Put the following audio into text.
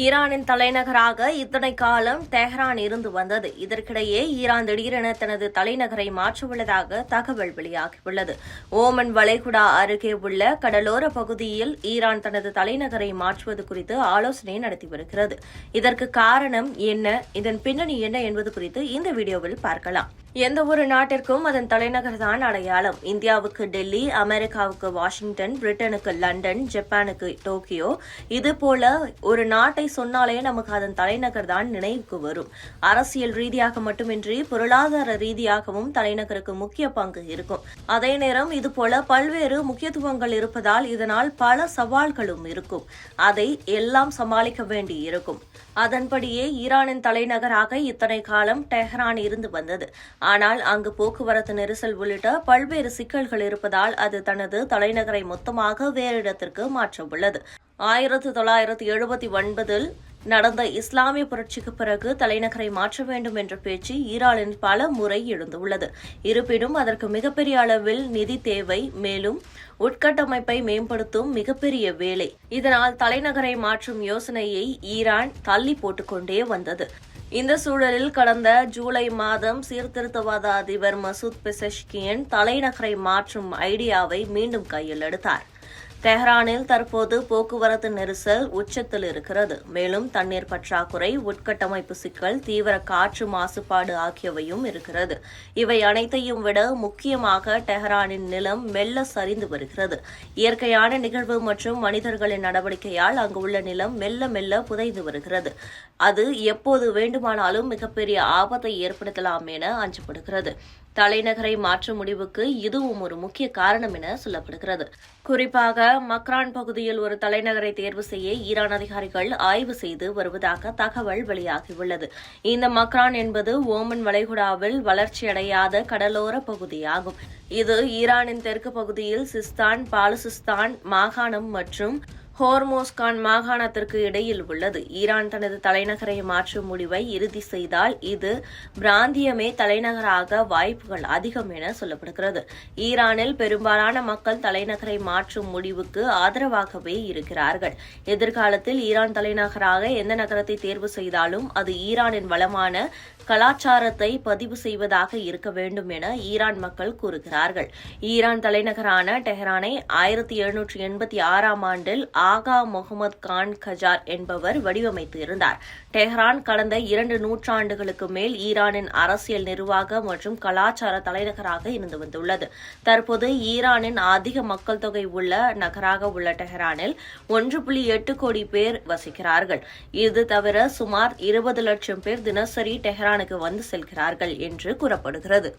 ஈரானின் தலைநகராக இத்தனை காலம் தெஹ்ரான் இருந்து வந்தது. இதற்கிடையே ஈரான் திடீரென தனது தலைநகரை மாற்றவுள்ளதாக தகவல் வெளியாகியுள்ளது. ஓமன் வளைகுடா அருகே உள்ள கடலோர பகுதியில் ஈரான் தனது தலைநகரை மாற்றுவது குறித்து ஆலோசனை நடத்தி வருகிறது. இதற்கு காரணம் என்ன, இதன் பின்னணி என்ன என்பது குறித்து இந்த வீடியோவில் பார்க்கலாம். எந்த ஒரு நாட்டிற்கும் அதன் தலைநகர் தான் அடையாளம். இந்தியாவுக்கு டெல்லி, அமெரிக்காவுக்கு வாஷிங்டன், பிரிட்டனுக்கு லண்டன், ஜப்பானுக்கு டோக்கியோ. இதுபோல ஒரு நாட்டை சொன்னாலே நமக்கு அதன் தலைநகர் தான் நினைவுக்கு வரும். அரசியல் ரீதியாக மட்டுமின்றி பொருளாதார ரீதியாகவும் தலைநகருக்கு முக்கிய பங்கு இருக்கும். அதே நேரம் இதுபோல பல்வேறு முக்கியத்துவங்கள் இருப்பதால் இதனால் பல சவால்களும் இருக்கும். அதை எல்லாம் சமாளிக்க வேண்டி இருக்கும். அதன்படியே ஈரானின் தலைநகராக இத்தனை காலம் டெஹ்ரான் இருந்து வந்தது. ஆனால் அங்கு போக்குவரத்து நெரிசல் உள்ளிட்ட பல்வேறு சிக்கல்கள் இருப்பதால் அது தனது தலைநகரை மொத்தமாக வேறு இடத்திற்கு மாற்ற உள்ளது. 1979 நடந்த இஸ்லாமிய புரட்சிக்கு பிறகு தலைநகரை மாற்ற வேண்டும் என்ற பேச்சு ஈரானில் பல முறை எழுந்துள்ளது. இருப்பினும் அதற்கு மிகப்பெரிய அளவில் நிதி தேவை, மேலும் உட்கட்டமைப்பை மேம்படுத்தும் மிகப்பெரிய வேலை. இதனால் தலைநகரை மாற்றும் யோசனையை ஈரான் தள்ளி போட்டுக்கொண்டே வந்தது. இந்த சூழலில் கடந்த ஜூலை மாதம் சீர்திருத்தவாத அதிபர் மசூத் பெசஷ்கியன் தலைநகரை மாற்றும் ஐடியாவை மீண்டும் கையில் எடுத்தார். தெஹ்ரானில் தற்போது போக்குவரத்து நெரிசல் உச்சத்தில் இருக்கிறது. மேலும் தண்ணீர் பற்றாக்குறை, உட்கட்டமைப்பு சிக்கல், தீவிர காற்று மாசுபாடு ஆகியவையும் இருக்கிறது. இவை அனைத்தையும் விட முக்கியமாக டெஹ்ரானின் நிலம் மெல்ல சரிந்து வருகிறது. இயற்கையான நிகழ்வு மற்றும் மனிதர்களின் நடவடிக்கையால் அங்கு உள்ள நிலம் மெல்ல மெல்ல புதைந்து வருகிறது. அது எப்போது வேண்டுமானாலும் மிகப்பெரிய ஆபத்தை ஏற்படுத்தலாம் என அஞ்சப்படுகிறது. தலைநகரை மாற்றும் முடிவுக்கு இதுவும் ஒரு முக்கிய காரணம் என சொல்லப்படுகிறது. குறிப்பாக மக்ரான் பகுதியில் ஒரு தலைநகரை தேர்வு செய்ய ஈரான் அதிகாரிகள் ஆய்வு செய்து வருவதாக தகவல் வெளியாகியுள்ளது. இந்த மக்ரான் என்பது ஓமன் வளைகுடாவில் வளர்ச்சியடையாத கடலோர பகுதியாகும். இது ஈரானின் தெற்கு பகுதியில் சிஸ்தான், பாலுசிஸ்தான் மாகாணம் மற்றும் ஹோர்மோஸ்கான் மாகாணத்திற்கு இடையில் உள்ளது. ஈரான் தனது தலைநகரை மாற்றும் முடிவை இறுதி செய்தால் இது பிராந்தியமே தலைநகராக வாய்ப்புகள் அதிகம் என சொல்லப்படுகிறது. ஈரானில் பெரும்பாலான மக்கள் தலைநகரை மாற்றும் முடிவுக்கு ஆதரவாகவே இருக்கிறார்கள். எதிர்காலத்தில் ஈரான் தலைநகராக எந்த நகரத்தை தேர்வு செய்தாலும் அது ஈரானின் வளமான கலாச்சாரத்தை பதிவு செய்வதாக இருக்க வேண்டும் என ஈரான் மக்கள் கூறுகிறார்கள். ஈரான் தலைநகரான டெஹ்ரானை 1786 ஆண்டில் ஆகா முகமது கான் கஜார் என்பவர் வடிவமைத்து இருந்தார். டெஹ்ரான் கடந்த 2 நூற்றாண்டுகளுக்கு மேல் ஈரானின் அரசியல், நிர்வாக மற்றும் கலாச்சார தலைநகராக இருந்து வந்துள்ளது. தற்போது ஈரானின் அதிக மக்கள் தொகை உள்ள நகராக உள்ள டெஹ்ரானில் 1.8 கோடி பேர் வசிக்கிறார்கள். இது தவிர சுமார் 20 லட்சம் பேர் தினசரி டெஹ்ரானுக்கு வந்து செல்கிறார்கள் என்று கூறப்படுகிறது.